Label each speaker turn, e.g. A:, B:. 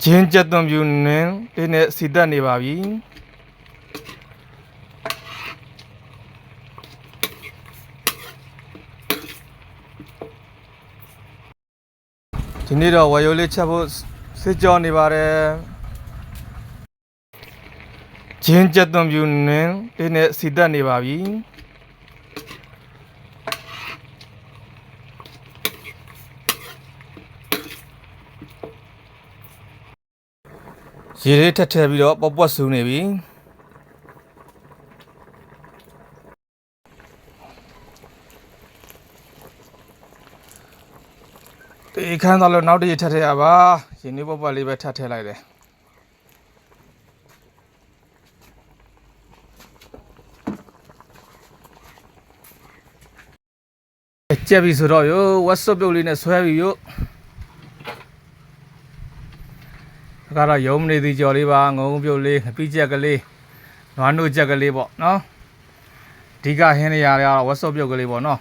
A: ဂျင်းကျက်သွန်ပြူနင်းလေးနဲ့စီတက်နေပါပြီဒီနေ့တော့ဝါရိုလေးချက်ဖို့စစ်ကြောနေပါတယ်ဂျင်းကျက်သွန်ပြူနင်းလေးနဲ့စီတက်နေပါပြီရေလေးထက်ပြီးတော့ပေါပွက်ဆူနေပြီဒီခန်းတော့လို့နောက်တစ်ရေထက်ရပါရေနေပေါပွက်လေးပဲထက်လိုက်တယ်ကြက်ပြီဆိုတော့ရိုဝက်ဆော့ပြုတ်လေးနဲ့ဆွဲပြီရိုကတော့ရုံနေသည်ကြော်လေးပါငုံပြုတ်လေးငပိချက်ကလေးနွားနို့ချက်ကလေးပေါ့နော်အဓိကဟင်းနေရတော့ဝက်ဆော့ပြုတ်ကလေးပေါ့နော်